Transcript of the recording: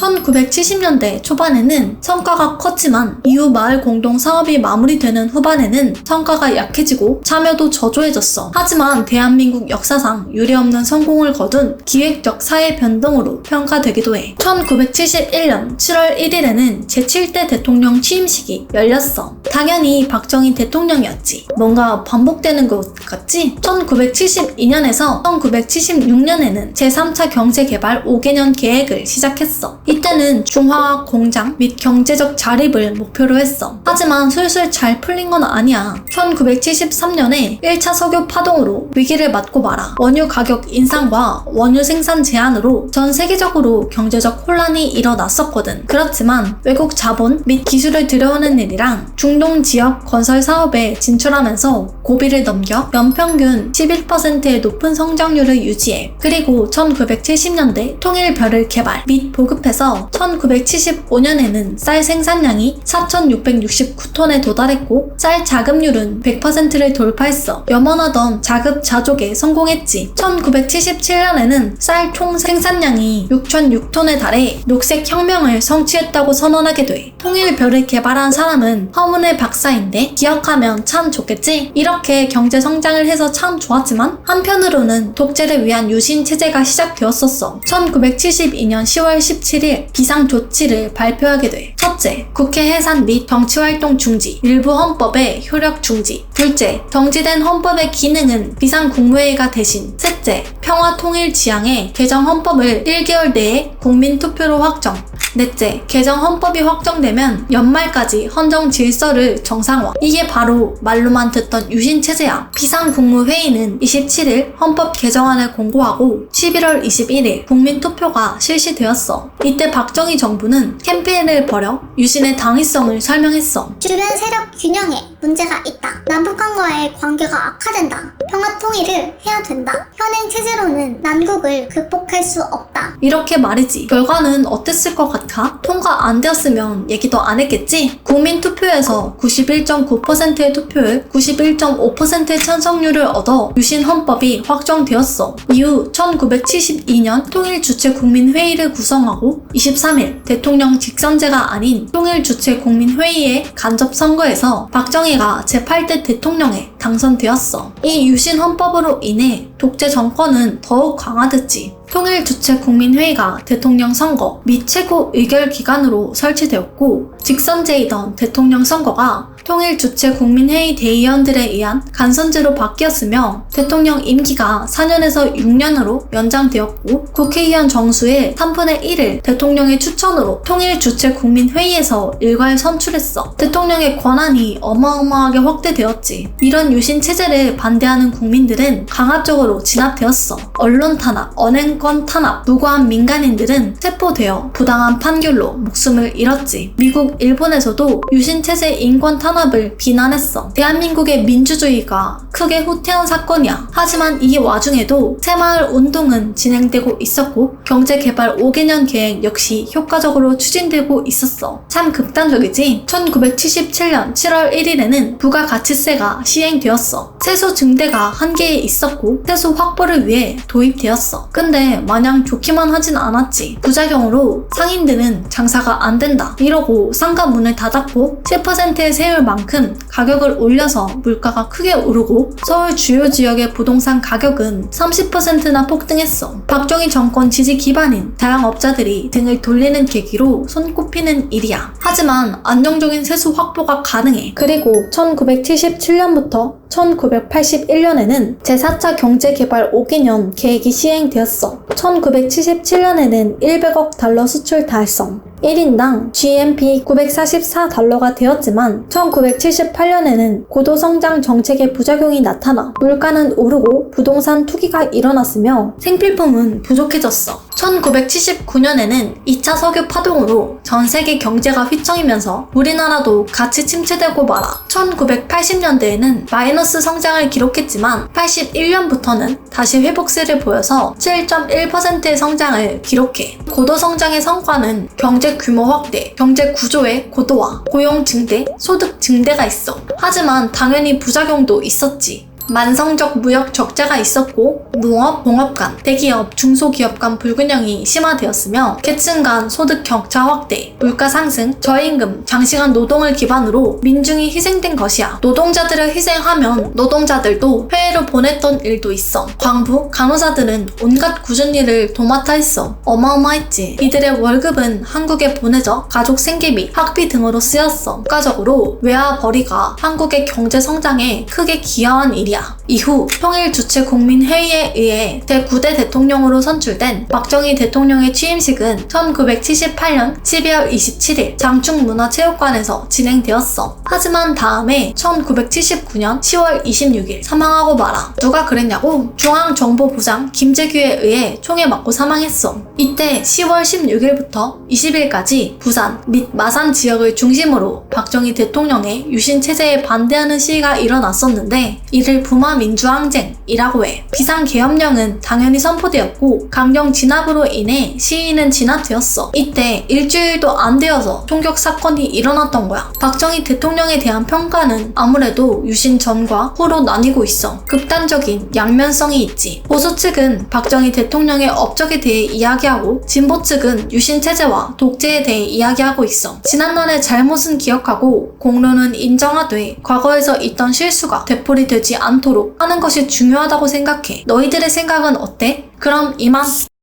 1970년대 초반에는 성과가 컸지만 이후 마을 공동 사업이 마무리되는 후반에는 성과가 약해지고 참여도 저조해졌어. 하지만 대한민국 역사상 유례없는 성공을 거둔 기획적 사회 변동으로 평가되기도 해. 1971년 7월 1일에는 제7대 대통령 취임식이 열렸어. 당연히 박정희 대통령이었지. 뭔가 반복되는 것 같지? 1972년에서 1976년에는 제3차 경제개발 5개년 계획을 시작했어. 이때는 중화학 공장 및 경제적 자립을 목표로 했어. 하지만 술술 잘 풀린 건 아니야. 1973년에 1차 석유 파동으로 위기를 맞고 말아. 원유 가격 인상과 원유 생산 제한으로 전 세계적으로 경제적 혼란이 일어났었거든. 그렇지만 외국 자본 및 기술을 들여오는 일이랑 중동 지역 건설 사업에 진출하면서 고비를 넘겨 연평균 11%의 높은 성장률을 유지해. 그리고 1970년대 통일별을 개발 및 보급해서 1975년에는 쌀 생산량이 4,669톤에 도달했고 쌀 자급률은 100%를 돌파했어. 염원하던 자급자족에 성공했지. 1977년에는 쌀 총 생산량이 6,006톤에 달해 녹색혁명을 성취했다고 선언하게 돼. 통일별을 개발한 사람은 허문의 박사인데 기억하면 참 좋겠지? 이렇게 경제 성장을 해서 참 좋았지만 한편으로는 독재를 위한 유신체제가 시작되었었어. 1972년 10월 17일 비상조치를 발표하게 돼. 첫째, 국회 해산 및 정치활동 중지, 일부 헌법의 효력 중지. 둘째, 정지된 헌법의 기능은 비상국무회의가 대신. 셋째, 평화통일지향에 개정 헌법을 1개월 내에 국민투표로 확정. 넷째, 개정 헌법이 확정되면 연말까지 헌정 질서를 정상화. 이게 바로 말로만 듣던 유신체제야. 비상국무회의는 27일 헌법 개정안을 공고하고 11월 21일 국민투표가 실시되었어. 이때 박정희 정부는 캠페인을 벌여 유신의 당위성을 설명했어. 주변 세력 균형에 문제가 있다. 남북한과의 관계가 악화된다. 평화통일을 해야 된다. 현행 체제로는 난국을 극복할 수 없다. 이렇게 말이지. 결과는 어땠을 것 같아? 통과 안 되었으면 얘기도 안 했겠지? 국민투표에서 91.9%의 투표율, 91.5%의 찬성률을 얻어 유신 헌법이 확정되었어. 이후 1972년 통일주체국민회의를 구성하고 23일 대통령 직선제가 아닌 통일주체국민회의의 간접선거에서 박정희가 제8대 대통령에 당선되었어. 이 유신 헌법으로 인해 독재 정권은 더욱 강화됐지. 통일주체국민회의가 대통령 선거 및 최고 의결기관으로 설치되었고 직선제이던 대통령 선거가 통일주체국민회의 대의원들에 의한 간선제로 바뀌었으며 대통령 임기가 4년에서 6년으로 연장되었고 국회의원 정수의 3분의 1을 대통령의 추천으로 통일주체국민회의에서 일괄 선출했어. 대통령의 권한이 어마어마하게 확대되었지. 이런 유신체제를 반대하는 국민들은 강압적으로 진압되었어. 언론 탄압, 언행권 탄압, 무고한 민간인들은 체포되어 부당한 판결로 목숨을 잃었지. 미국, 일본에서도 유신체제 인권 탄압을 비난했어. 대한민국의 민주주의가 크게 후퇴한 사건이야. 하지만 이 와중에도 새마을 운동은 진행되고 있었고 경제개발 5개년 계획 역시 효과적으로 추진되고 있었어. 참 극단적이지? 1977년 7월 1일에는 부가가치세가 시행되었어. 세수 증대가 한계에 있었고 세수 확보를 위해 도입되었어. 근데 마냥 좋기만 하진 않았지. 부작용으로 상인들은 장사가 안 된다 이러고 상가 문을 닫았고 10%의 세율만큼 가격을 올려서 물가가 크게 오르고 서울 주요 지역의 부동산 가격은 30%나 폭등했어. 박정희 정권 지지 기반인 다양업자들이 등을 돌리는 계기로 손꼽히는 일이야. 하지만 안정적인 세수 확보가 가능해. 그리고 1977년부터 1981년에는 제4차 경제개발 5개년 계획이 시행되었어. 1977년에는 100억 달러 수출 달성, 1인당 GNP 944달러가 되었지만 1978년에는 고도성장 정책의 부작용이 나타나 물가는 오르고 부동산 투기가 일어났으며 생필품은 부족해졌어. 1979년에는 2차 석유 파동으로 전 세계 경제가 휘청이면서 우리나라도 같이 침체되고 말아. 1980년대에는 마이너스 성장을 기록했지만 81년부터는 다시 회복세를 보여서 7.1%의 성장을 기록해. 고도성장의 성과는 경제 규모 확대, 경제 구조의 고도화, 고용 증대, 소득 증대가 있어. 하지만 당연히 부작용도 있었지. 만성적 무역 적자가 있었고 농업, 공업 간, 대기업, 중소기업 간 불균형이 심화되었으며 계층 간 소득 격차 확대, 물가 상승, 저임금, 장시간 노동을 기반으로 민중이 희생된 것이야. 노동자들을 희생하면 노동자들도 해외로 보냈던 일도 있어. 광부, 간호사들은 온갖 굳은 일을 도맡아 했어. 어마어마했지. 이들의 월급은 한국에 보내져 가족 생계비, 학비 등으로 쓰였어. 국가적으로 외화 벌이가 한국의 경제 성장에 크게 기여한 일이야. 이후 통일 주체 국민회의에 의해 제9대 대통령으로 선출된 박정희 대통령의 취임식은 1978년 12월 27일 장충문화체육관에서 진행되었어. 하지만 다음해 1979년 10월 26일 사망하고 말아. 누가 그랬냐고? 중앙정보부장 김재규에 의해 총에 맞고 사망했어. 이때 10월 16일부터 20일까지 부산 및 마산 지역을 중심으로 박정희 대통령의 유신 체제에 반대하는 시위가 일어났었는데 이를 부마민주항쟁이라고 해. 비상계엄령은 당연히 선포되었고 강경 진압으로 인해 시위는 진압되었어. 이때 일주일도 안 되어서 총격 사건이 일어났던 거야. 박정희 대통령에 대한 평가는 아무래도 유신 전과 후로 나뉘고 있어. 극단적인 양면성이 있지. 보수 측은 박정희 대통령의 업적에 대해 이야기하고 진보 측은 유신 체제와 독재에 대해 이야기하고 있어. 지난날의 잘못은 기억하고 공로는 인정하되 과거에서 있던 실수가 되풀이되지 않도록 하는 것이 중요하다고 생각해. 너희들의 생각은 어때? 그럼 이만.